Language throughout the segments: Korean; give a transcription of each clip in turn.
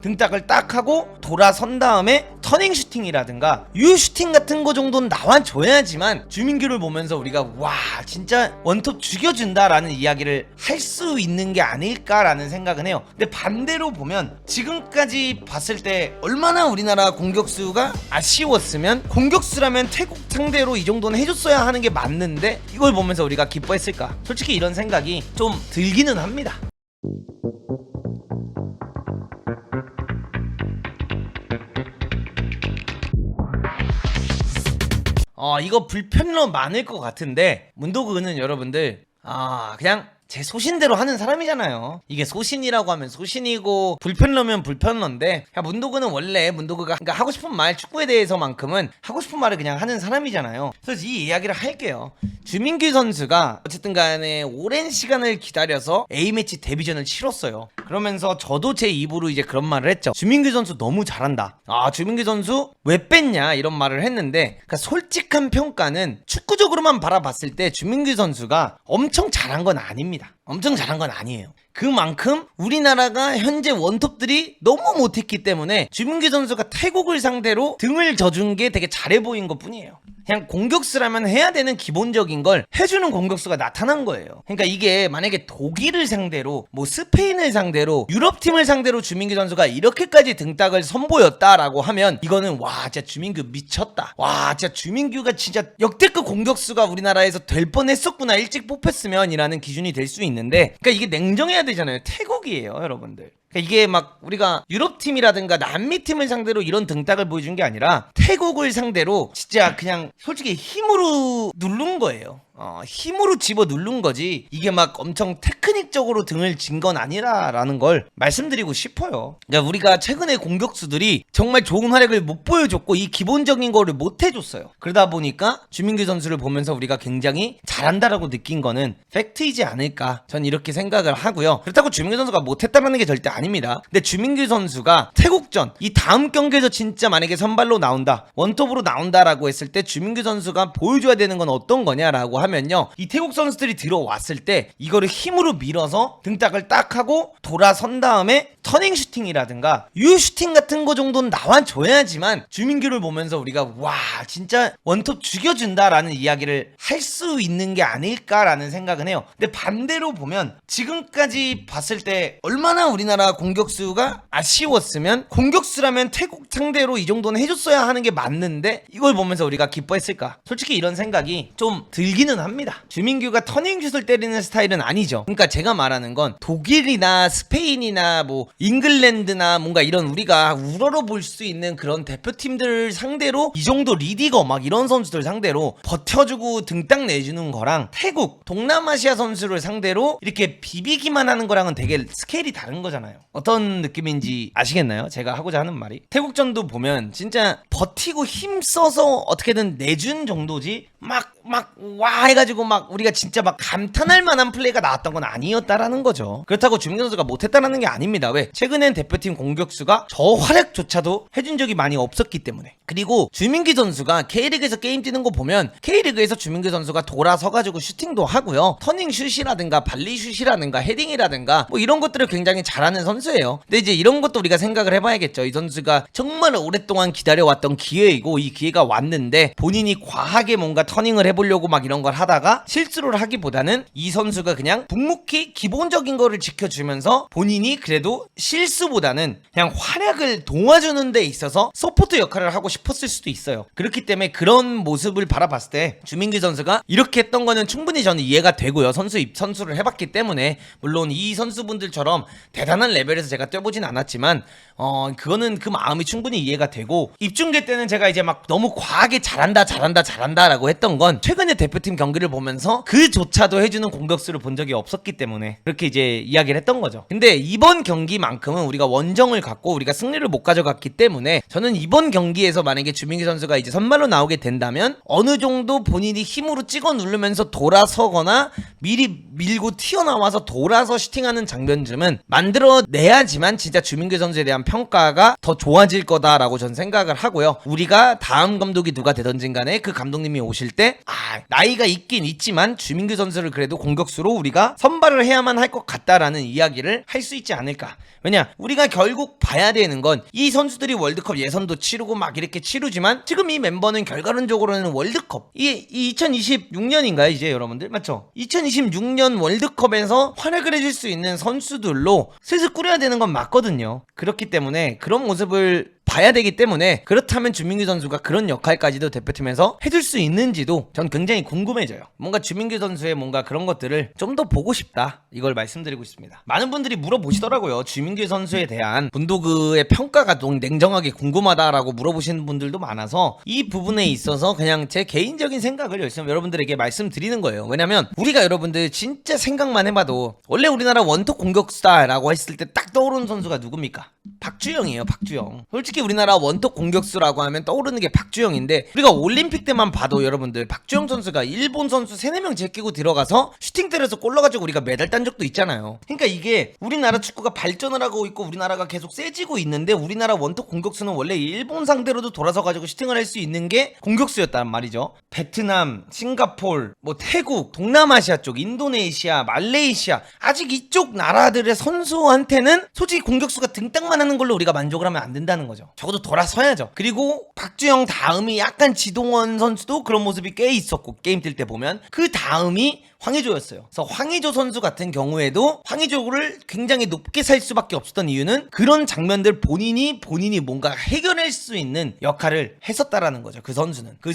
등딱을 딱 하고 돌아선 다음에 터닝 슈팅이라든가 유 슈팅 같은 거 정도는 나와줘야지만 주민규를 보면서 우리가 와 진짜 원톱 죽여준다 라는 이야기를 할 수 있는 게 아닐까라는 생각은 해요. 근데 반대로 보면 지금까지 봤을 때 얼마나 우리나라 공격수가 아쉬웠으면 공격수라면 태국 상대로 이 정도는 해줬어야 하는 게 맞는데 이걸 보면서 우리가 기뻐했을까? 솔직히 이런 생각이 좀 들기는 합니다. 이거 불편러 많을 것 같은데 문도그는 여러분들 그냥 제 소신대로 하는 사람이잖아요. 이게 소신이라고 하면 소신이고 불편러면 불편러인데 문도그는 원래 문도그가 그러니까 하고 싶은 말 축구에 대해서만큼은 하고 싶은 말을 그냥 하는 사람이잖아요. 그래서 이 이야기를 할게요. 주민규 선수가 어쨌든 간에 오랜 시간을 기다려서 A매치 데뷔전을 치렀어요. 그러면서 저도 제 입으로 이제 그런 말을 했죠. 주민규 선수 너무 잘한다. 주민규 선수 왜 뺐냐 이런 말을 했는데 그러니까 솔직한 평가는 축구적으로만 바라봤을 때 주민규 선수가 엄청 잘한 건 아닙니다. 엄청 잘한 건 아니에요. 그만큼 우리나라가 현재 원톱들이 너무 못했기 때문에 주민규 선수가 태국을 상대로 등을 져준 게 되게 잘해 보인 것 뿐이에요. 그냥 공격수라면 해야 되는 기본적인 걸 해주는 공격수가 나타난 거예요. 그러니까 이게 만약에 독일을 상대로 뭐 스페인을 상대로 유럽팀을 상대로 주민규 선수가 이렇게까지 등딱을 선보였다라고 하면 이거는 와 진짜 주민규 미쳤다. 와 진짜 주민규가 진짜 역대급 공격수가 우리나라에서 될 뻔했었구나 일찍 뽑혔으면 이라는 기준이 될 수 있는데 그러니까 이게 냉정해야 되잖아요. 태국이에요 여러분들. 그러니까 이게 막 우리가 유럽팀이라든가 남미팀을 상대로 이런 등딱을 보여준 게 아니라 태국을 상대로 진짜 그냥 솔직히 힘으로 누른 거예요. 힘으로 집어 누른 거지 이게 막 엄청 테크닉적으로 등을 진 건 아니라라는 걸 말씀드리고 싶어요. 그러니까 우리가 최근에 공격수들이 정말 좋은 활약을 못 보여줬고 이 기본적인 거를 못 해줬어요. 그러다 보니까 주민규 선수를 보면서 우리가 굉장히 잘한다라고 느낀 거는 팩트이지 않을까 전 이렇게 생각을 하고요. 그렇다고 주민규 선수가 못했다는 게 절대 아닙니다. 근데 주민규 선수가 태국전 이 다음 경기에서 진짜 만약에 선발로 나온다 원톱으로 나온다라고 했을 때 주민규 선수가 보여줘야 되는 건 어떤 거냐라고 하면요. 이 태국 선수들이 들어왔을 때 이거를 힘으로 밀어서 등딱을 딱 하고 돌아선 다음에 터닝 슈팅이라든가 유 슈팅 같은 거 정도는 나와줘야지만 주민규를 보면서 우리가 와 진짜 원톱 죽여준다라는 이야기를 할 수 있는 게 아닐까라는 생각은 해요. 근데 반대로 보면 지금까지 봤을 때 얼마나 우리나라 공격수가 아쉬웠으면 공격수라면 태국 상대로 이 정도는 해줬어야 하는 게 맞는데 이걸 보면서 우리가 기뻐했을까? 솔직히 이런 생각이 좀 들기는 합니다. 주민규가 터닝슛을 때리는 스타일은 아니죠. 그러니까 제가 말하는 건 독일이나 스페인이나 뭐 잉글랜드나 뭔가 이런 우리가 우러러 볼 수 있는 그런 대표팀들 상대로 이 정도 리디거 막 이런 선수들 상대로 버텨주고 등딱 내주는 거랑 태국 동남아시아 선수를 상대로 이렇게 비비기만 하는 거랑은 되게 스케일이 다른 거잖아요. 어떤 느낌인지 아시겠나요? 제가 하고자 하는 말이 태국전도 보면 진짜 버티고 힘써서 어떻게든 내준 정도지 막 와 해가지고 막 우리가 진짜 막 감탄할 만한 플레이가 나왔던 건 아니었다라는 거죠. 그렇다고 주민규 선수가 못했다라는 게 아닙니다. 왜? 최근엔 대표팀 공격수가 저 활약조차도 해준 적이 많이 없었기 때문에. 그리고 주민규 선수가 K리그에서 게임 뛰는 거 보면 K리그에서 주민규 선수가 돌아서가지고 슈팅도 하고요. 터닝 슛이라든가 발리 슛이라든가 헤딩이라든가 뭐 이런 것들을 굉장히 잘하는 선수예요. 근데 이제 이런 것도 우리가 생각을 해봐야겠죠. 이 선수가 정말 오랫동안 기다려왔던 기회이고 이 기회가 왔는데 본인이 과하게 뭔가 터닝을 해보려고 막 이런 걸 하다가 실수를 하기보다는 이 선수가 그냥 묵묵히 기본적인 거를 지켜주면서 본인이 그래도 실수보다는 그냥 활약을 도와주는 데 있어서 서포트 역할을 하고 싶었을 수도 있어요. 그렇기 때문에 그런 모습을 바라봤을 때 주민규 선수가 이렇게 했던 거는 충분히 저는 이해가 되고요. 선수를 해봤기 때문에 물론 이 선수분들처럼 대단한 레벨에서 제가 뛰어보진 않았지만 그거는 그 마음이 충분히 이해가 되고 입중계 때는 제가 이제 막 너무 과하게 잘한다라고 했던 건 최근에 대표팀 경기를 보면서 그조차도 해주는 공격수를 본 적이 없었기 때문에 그렇게 이제 이야기를 했던 거죠. 근데 이번 경기만큼은 우리가 원정을 갖고 우리가 승리를 못 가져갔기 때문에 저는 이번 경기에서 만약에 주민규 선수가 이제 선발로 나오게 된다면 어느 정도 본인이 힘으로 찍어 누르면서 돌아서거나 미리 밀고 튀어나와서 돌아서 슈팅하는 장면쯤은 만들어내야지만 진짜 주민규 선수에 대한 평가가 더 좋아질 거다라고 전 생각을 하고요. 있고요. 우리가 다음 감독이 누가 되던지 간에 그 감독님이 오실 때 나이가 있긴 있지만 주민규 선수를 그래도 공격수로 우리가 선발을 해야만 할 것 같다라는 이야기를 할 수 있지 않을까. 왜냐, 우리가 결국 봐야 되는 건 이 선수들이 월드컵 예선도 치르고 막 이렇게 치르지만 지금 이 멤버는 결과론적으로는 월드컵 이 2026년인가요 이제 여러분들? 맞죠? 2026년 월드컵에서 활약을 해줄 수 있는 선수들로 슬슬 꾸려야 되는 건 맞거든요. 그렇기 때문에 그런 모습을 봐야 되기 때문에, 그렇다면 주민규 선수가 그런 역할까지도 대표팀에서 해줄 수 있는지도 전 굉장히 궁금해져요. 뭔가 주민규 선수의 뭔가 그런 것들을 좀 더 보고 싶다, 이걸 말씀드리고 있습니다. 많은 분들이 물어보시더라고요. 주민규 선수에 대한 분도그의 평가가 너무 냉정하게 궁금하다라고 물어보시는 분들도 많아서 이 부분에 있어서 그냥 제 개인적인 생각을 열심히 여러분들에게 말씀드리는 거예요. 왜냐면 우리가 여러분들 진짜 생각만 해봐도 원래 우리나라 원톱 공격수다라고 했을 때 딱 떠오르는 선수가 누굽니까? 박주영이에요. 박주영. 솔직히 우리나라 원톱 공격수라고 하면 떠오르는 게 박주영인데, 우리가 올림픽 때만 봐도 여러분들 박주영 선수가 일본 선수 3-4명 제끼고 들어가서 슈팅 때려서 골 넣어가지고 우리가 메달 딴 적도 있잖아요. 그러니까 이게 우리나라 축구가 발전을 하고 있고 우리나라가 계속 세지고 있는데, 우리나라 원톱 공격수는 원래 일본 상대로도 돌아서 가지고 슈팅을 할 수 있는 게 공격수였단 말이죠. 베트남, 싱가폴, 뭐 태국, 동남아시아 쪽, 인도네시아, 말레이시아, 아직 이쪽 나라들의 선수한테는 솔직히 공격수가 등딱만 하는 걸로 우리가 만족을 하면 안 된다는 거죠. 적어도 돌아서야죠. 그리고 박주영 다음이 약간 지동원 선수도 그런 모습이 꽤 있었고, 게임 뛸 때 보면 그 다음이 황의조였어요. 그래서 황의조 선수 같은 경우에도 황의조를 굉장히 높게 살 수밖에 없었던 이유는 그런 장면들 본인이 뭔가 해결할 수 있는 역할을 했었다라는 거죠. 그 선수는 그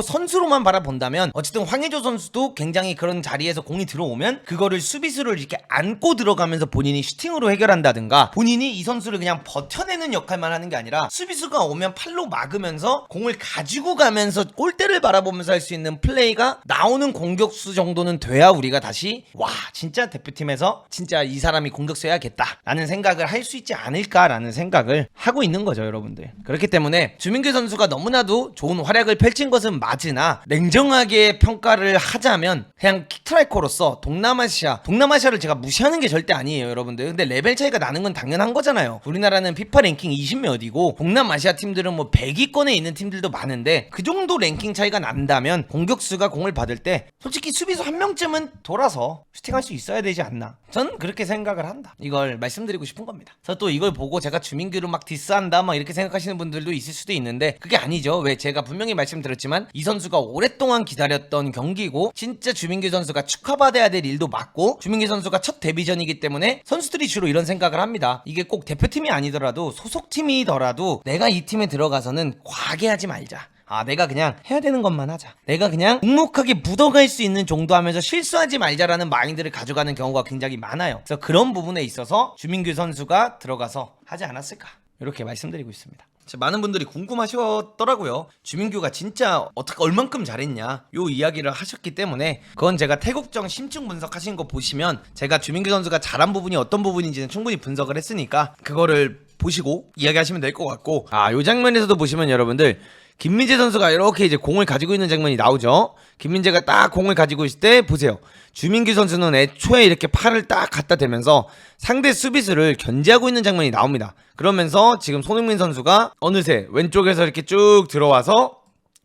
선수로만 바라본다면 어쨌든 황의조 선수도 굉장히 그런 자리에서 공이 들어오면 그거를 수비수를 이렇게 안고 들어가면서 본인이 슈팅으로 해결한다든가, 본인이 이 선수를 그냥 버텨내는 역할만 하는 게 아니라 수비수가 오면 팔로 막으면서 공을 가지고 가면서 골대를 바라보면서 할 수 있는 플레이가 나오는 공격수 정도는 돼야 우리가 다시 진짜 대표팀에서 진짜 이 사람이 공격수해야겠다라는 생각을 할 수 있지 않을까라는 생각을 하고 있는 거죠, 여러분들. 그렇기 때문에 주민규 선수가 너무나도 좋은 활약을 펼친 것은 맞으나, 냉정하게 평가를 하자면 그냥 킥스트라이커로서 동남아시아를 제가 무시하는 게 절대 아니에요, 여러분들. 근데 레벨 차이가 나는 건 당연한 거잖아요. 우리나라는 피파 랭킹 20몇이고 동남아시아 팀들은 뭐 100위권에 있는 팀들도 많은데, 그 정도 랭킹 차이가 난다면 공격수가 공을 받을 때 솔직히 수비수 한 명쯤은 돌아서 슈팅할 수 있어야 되지 않나, 전 그렇게 생각을 한다, 이걸 말씀드리고 싶은 겁니다. 그래서 또 이걸 보고 제가 주민규를 막 디스한다 막 이렇게 생각하시는 분들도 있을 수도 있는데, 그게 아니죠. 왜, 제가 분명히 말씀드렸지만 이 선수가 오랫동안 기다렸던 경기고 진짜 주민규 선수가 축하받아야 될 일도 맞고, 주민규 선수가 첫 데뷔전이기 때문에 선수들이 주로 이런 생각을 합니다. 이게 꼭 대표팀이 아니더라도 소속팀이더라도 내가 이 팀에 들어가서는 과하게 하지 말자, 내가 그냥 해야 되는 것만 하자, 내가 그냥 묵묵하게 묻어갈 수 있는 정도 하면서 실수하지 말자라는 마인드를 가져가는 경우가 굉장히 많아요. 그래서 그런 부분에 있어서 주민규 선수가 들어가서 하지 않았을까, 이렇게 말씀드리고 있습니다. 많은 분들이 궁금하셨더라고요. 주민규가 진짜 얼만큼 잘했냐, 요 이야기를 하셨기 때문에, 그건 제가 태국정 심층 분석하신 거 보시면 제가 주민규 선수가 잘한 부분이 어떤 부분인지는 충분히 분석을 했으니까 그거를 보시고 이야기하시면 될 것 같고, 요 장면에서도 보시면 여러분들 김민재 선수가 이렇게 이제 공을 가지고 있는 장면이 나오죠. 김민재가 딱 공을 가지고 있을 때 보세요. 주민규 선수는 애초에 이렇게 팔을 딱 갖다 대면서 상대 수비수를 견제하고 있는 장면이 나옵니다. 그러면서 지금 손흥민 선수가 어느새 왼쪽에서 이렇게 쭉 들어와서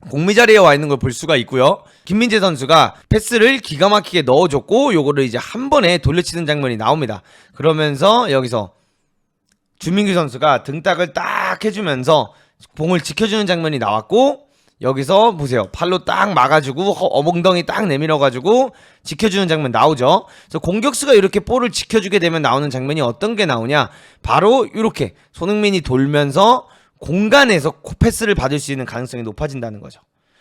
공미 자리에 와 있는 걸 볼 수가 있고요. 김민재 선수가 패스를 기가 막히게 넣어줬고 요거를 이제 한 번에 돌려치는 장면이 나옵니다. 그러면서 여기서 주민규 선수가 등딱을 딱 해주면서 공을 지켜주는 장면이 나왔고, 여기서 보세요. 팔로 딱 막아주고 어멍덩이 딱 내밀어가지고 지켜주는 장면 나오죠. 그래서 공격수가 이렇게 볼을 지켜주게 되면 나오는 장면이 어떤 게 나오냐, 바로 이렇게 손흥민이 돌면서 공간에서 패스를 받을 수 있는 가능성이 높아진다는 거죠.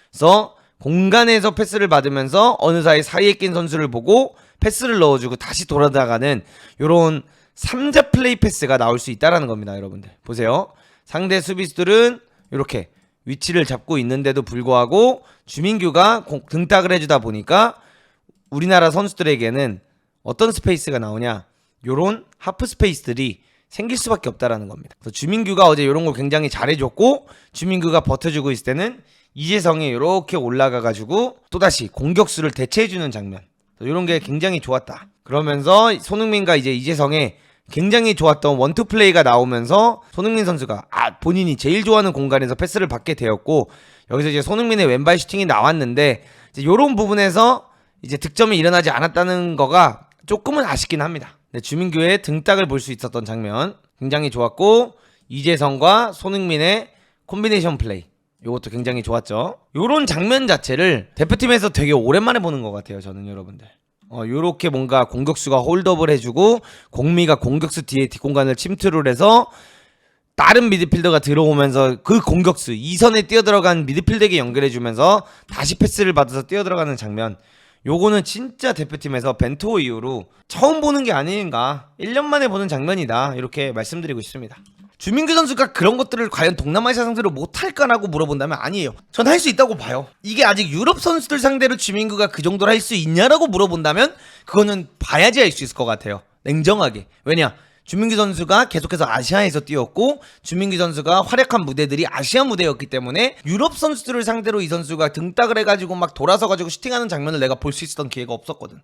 그래서 공간에서 패스를 받으면서 어느 사이에 낀 선수를 보고 패스를 넣어주고 다시 돌아다가는 이런 3자 플레이 패스가 나올 수 있다는 겁니다. 여러분들 보세요. 상대 수비수들은 이렇게 위치를 잡고 있는데도 불구하고 주민규가 등딱을 해주다 보니까 우리나라 선수들에게는 어떤 스페이스가 나오냐, 요런 하프 스페이스들이 생길 수밖에 없다라는 겁니다. 그래서 주민규가 어제 이런 걸 굉장히 잘해줬고, 주민규가 버텨주고 있을 때는 이재성이 이렇게 올라가가지고 또다시 공격수를 대체해주는 장면, 이런 게 굉장히 좋았다. 그러면서 손흥민과 이제 이재성의 굉장히 좋았던 원투 플레이가 나오면서 손흥민 선수가 본인이 제일 좋아하는 공간에서 패스를 받게 되었고, 여기서 이제 손흥민의 왼발 슈팅이 나왔는데 이제 요런 부분에서 이제 득점이 일어나지 않았다는 거가 조금은 아쉽긴 합니다. 네, 주민규의 등딱을 볼 수 있었던 장면 굉장히 좋았고, 이재성과 손흥민의 콤비네이션 플레이 요것도 굉장히 좋았죠. 요런 장면 자체를 대표팀에서 되게 오랜만에 보는 것 같아요, 저는. 여러분들 요렇게 뭔가 공격수가 홀드업을 해주고 공미가 공격수 뒤에 뒷공간을 침투를 해서 다른 미드필더가 들어오면서 그 공격수 2선에 뛰어들어간 미드필더에게 연결해주면서 다시 패스를 받아서 뛰어들어가는 장면, 요거는 진짜 대표팀에서 벤투 이후로 처음 보는 게 아닌가, 1년 만에 보는 장면이다, 이렇게 말씀드리고 싶습니다. 주민규 선수가 그런 것들을 과연 동남아시아 상대로 못할까라고 물어본다면 아니에요. 전 할 수 있다고 봐요. 이게 아직 유럽 선수들 상대로 주민규가 그 정도로 할 수 있냐라고 물어본다면 그거는 봐야지 알 수 있을 것 같아요, 냉정하게. 왜냐, 주민규 선수가 계속해서 아시아에서 뛰었고, 주민규 선수가 활약한 무대들이 아시아 무대였기 때문에 유럽 선수들을 상대로 이 선수가 등딱을 해가지고 막 돌아서가지고 슈팅하는 장면을 내가 볼 수 있었던 기회가 없었거든.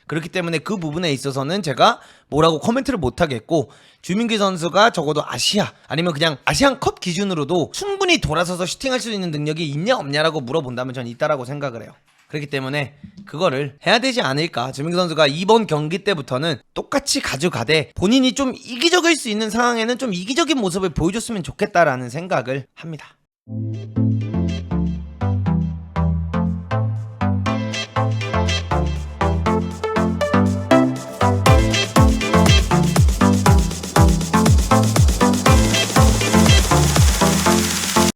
그렇기 때문에 그 부분에 있어서는 제가 뭐라고 코멘트를 못하겠고, 주민규 선수가 적어도 아시아 아니면 그냥 아시안컵 기준으로도 충분히 돌아서서 슈팅할 수 있는 능력이 있냐 없냐라고 물어본다면 전 있다라고 생각을 해요. 그렇기 때문에 그거를 해야 되지 않을까. 주민규 선수가 이번 경기 때부터는 똑같이 가져가되 본인이 좀 이기적일 수 있는 상황에는 좀 이기적인 모습을 보여줬으면 좋겠다라는 생각을 합니다.